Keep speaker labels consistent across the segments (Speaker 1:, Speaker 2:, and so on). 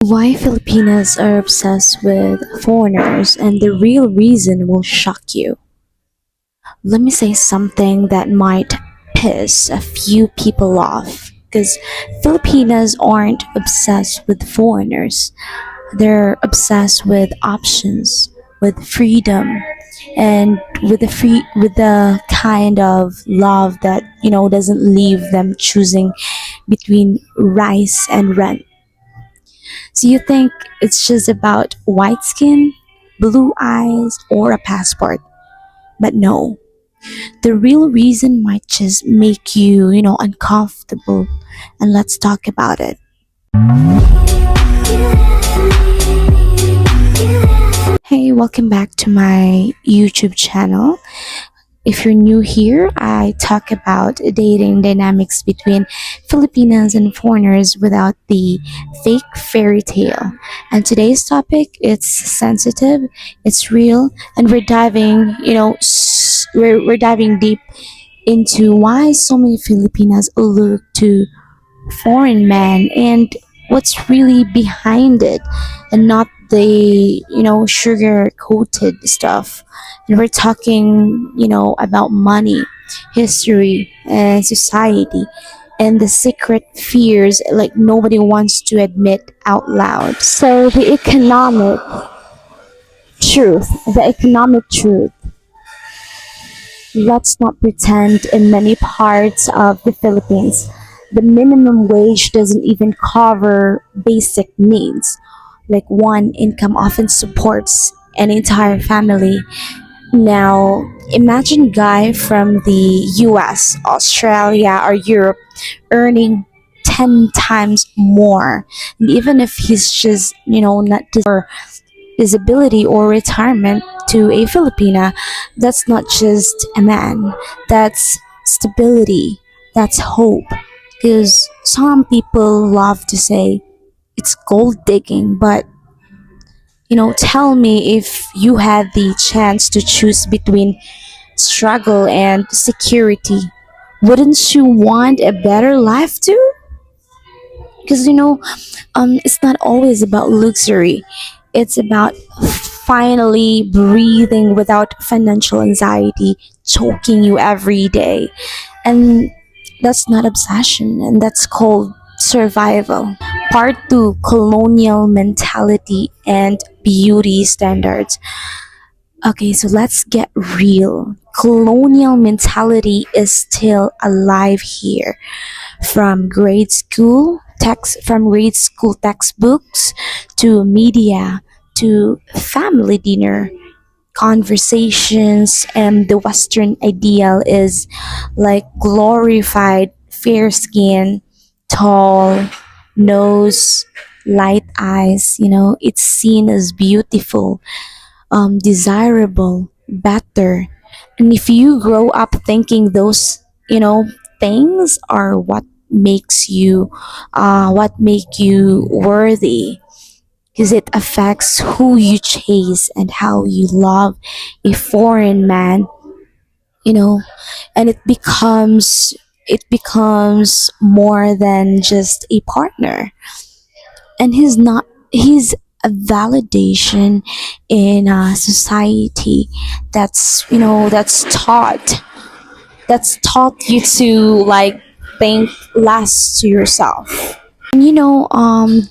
Speaker 1: Why Filipinas are obsessed with foreigners, and the real reason will shock you. Let me say something that might piss a few people off because Filipinas aren't obsessed with foreigners. They're obsessed with options, with freedom, and with the kind of love that doesn't leave them choosing between rice and rent. So you think it's just about white skin, blue eyes, or a passport. But no, the real reason might just make you uncomfortable. And let's talk about it. Hey, welcome back to my YouTube channel. If you're new here, I talk about dating dynamics between Filipinos and foreigners without the fake fairy tale. And today's topic, it's sensitive, it's real, and we're diving deep into why so many Filipinas look to foreign men and what's really behind it, and not the sugar coated stuff. And we're talking about money, history, and society, and the secret fears like nobody wants to admit out loud. So the economic truth, let's not pretend in many parts of the Philippines, the minimum wage doesn't even cover basic needs. Like one income often supports an entire family. Now, imagine guy from the US, Australia, or Europe earning 10 times more. And even if he's just not for disability or retirement to a Filipina, that's not just a man. That's stability. That's hope. Because some people love to say it's gold digging, but tell me, if you had the chance to choose between struggle and security, wouldn't you want a better life too? Because it's not always about luxury. It's about finally breathing without financial anxiety choking you every day. And that's not obsession, and that's called survival. Part 2: colonial mentality and beauty standards. Okay, so let's get real. Colonial mentality is still alive here. From grade school textbooks to media to family dinner conversations, and the Western ideal is like glorified fair skin, tall nose, light eyes. It's seen as beautiful, desirable, better. And if you grow up thinking those things are what make you worthy, because it affects who you chase and how you love a foreign man, you know, and it becomes more than just a partner. And he's a validation in a society that's taught you to like think less to yourself. And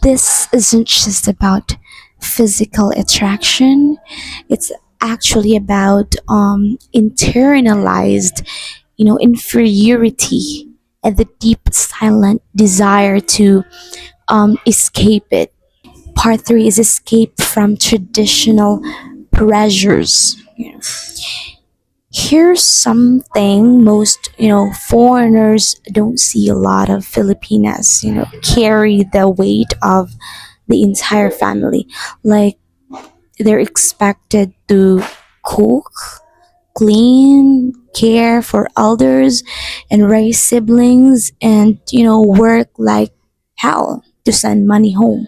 Speaker 1: this isn't just about physical attraction. It's actually about internalized inferiority and the deep silent desire to escape it. Part 3 is escape from traditional pressures. Here's something most foreigners don't see: a lot of Filipinas carry the weight of the entire family. Like, they're expected to cook, clean, care for elders, and raise siblings, and work like hell to send money home.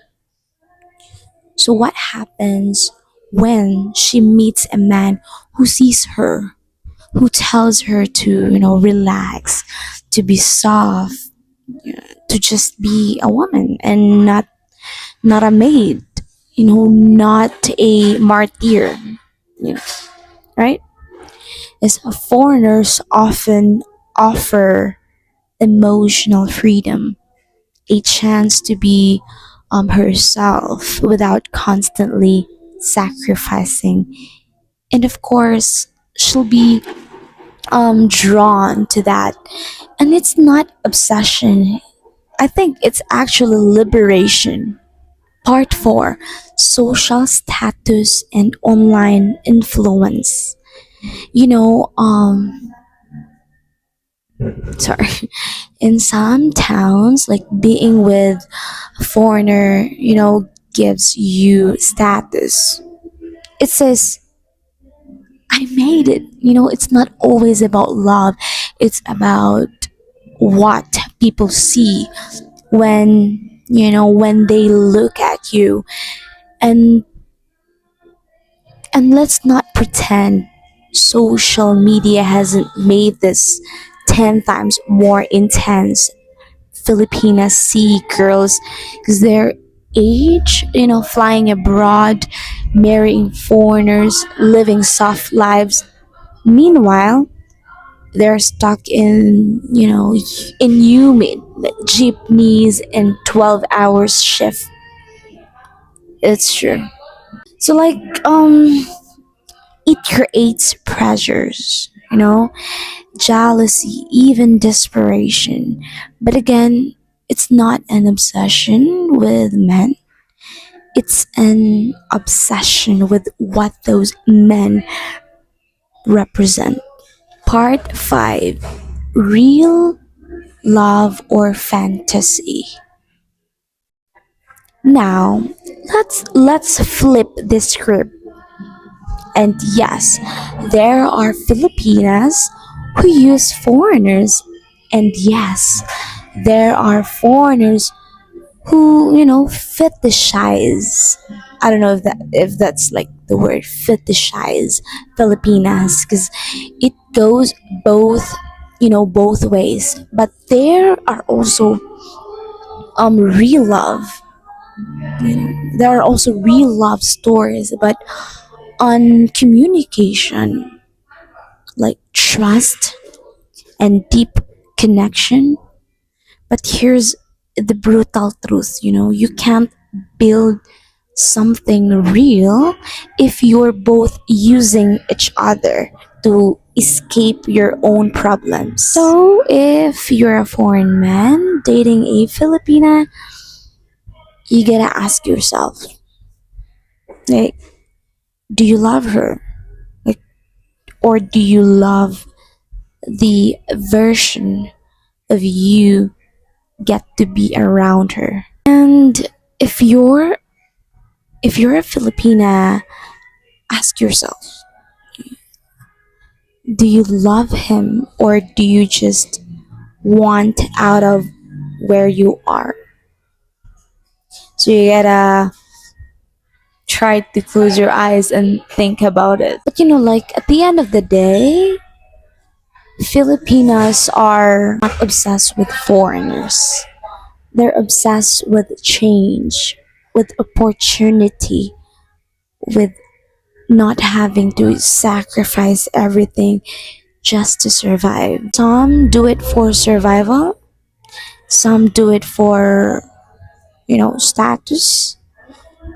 Speaker 1: So what happens when she meets a man who sees her, who tells her to relax, to be soft, to just be a woman and not a maid, not a martyr, you know, right? As foreigners often offer emotional freedom, a chance to be herself without constantly sacrificing. And of course, she'll be drawn to that. And it's not obsession, I think it's actually liberation. Part 4: Social status and online influence. You know, sorry, in some towns, like being with a foreigner, gives you status. It says, I made it. It's not always about love, it's about what people see when they look at you. And and let's not pretend social media hasn't made this 10 times more intense. Filipinas see girls because their age, flying abroad, marrying foreigners, living soft lives. Meanwhile, they're stuck in humid jeepneys and 12 hours shift. It's true. So like it creates pressures, jealousy, even desperation. But again, it's not an obsession with men. It's an obsession with what those men represent. Part 5: Real love or fantasy. Now, let's flip this script. And yes, there are Filipinas who use foreigners. And yes, there are foreigners who, fetishize. I don't know if that's like the word, fetishize Filipinas, because it goes both ways. But there are also real love. There are also real love stories, but on communication, like trust and deep connection. But here's the brutal truth, you can't build something real if you're both using each other to escape your own problems. So if you're a foreign man dating a Filipina, you gotta ask yourself, like, do you love her? Like, or do you love the version of you get to be around her? And if you're a Filipina, ask yourself, do you love him or do you just want out of where you are? So you gotta try to close your eyes and think about it. But like at the end of the day, Filipinas are not obsessed with foreigners. They're obsessed with change, with opportunity, with not having to sacrifice everything just to survive. Some do it for survival, some do it for, status,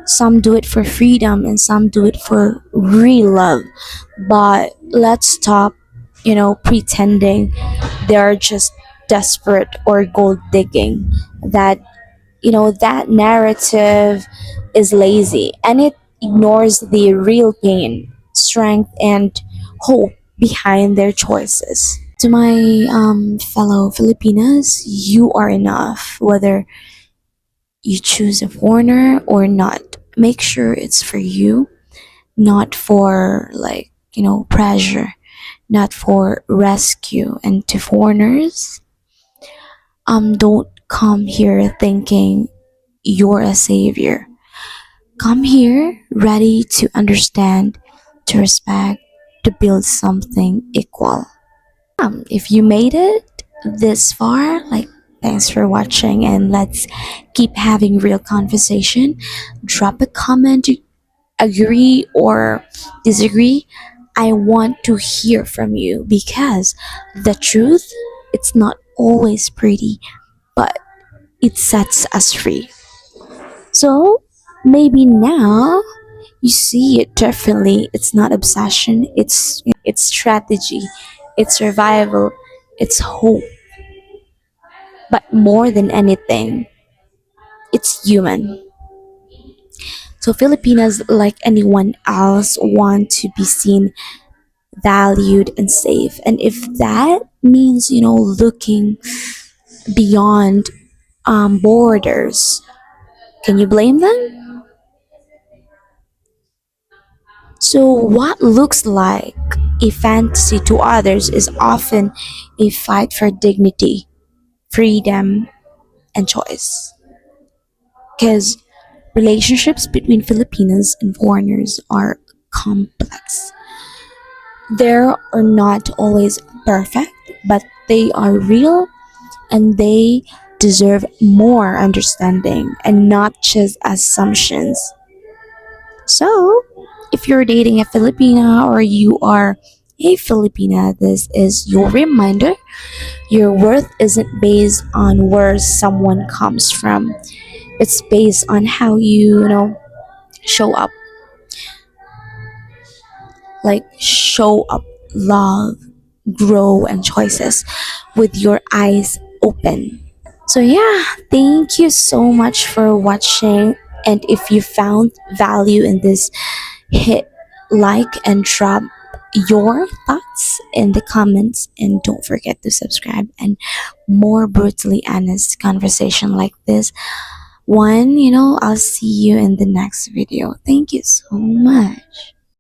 Speaker 1: some do it for freedom, and some do it for real love. But let's stop, pretending they're just desperate or gold digging. That narrative is lazy and it ignores the real pain, strength, and hope behind their choices. To my fellow Filipinas, you are enough, whether you choose a foreigner or not. Make sure it's for you, not for pressure, not for rescue. And to foreigners, don't come here thinking you're a savior. Come here ready to understand, to respect, to build something equal. If you made it this far, like Thanks for watching, and let's keep having real conversation. Drop a comment, agree or disagree. I want to hear from you because the truth, it's not always pretty, but it sets us free. So maybe now you see it differently. It's not obsession, it's strategy, it's survival, it's hope. But more than anything, it's human. So Filipinas, like anyone else, want to be seen, valued, and safe. And if that means, looking beyond borders, can you blame them? So, what looks like a fantasy to others is often a fight for dignity, freedom, and choice. Because relationships between Filipinos and foreigners are complex. They are not always perfect, but they are real, and they deserve more understanding and not just assumptions. So, if you're dating a Filipina or you are a Filipina, this is your reminder. Your worth isn't based on where someone comes from. It's based on how you show up, show up, love, grow, and choices with your eyes open. So, yeah, thank you so much for watching. And if you found value in this, hit like and drop your thoughts in the comments. And don't forget to subscribe, and more brutally honest conversation like this one, I'll see you in the next video. Thank you so much.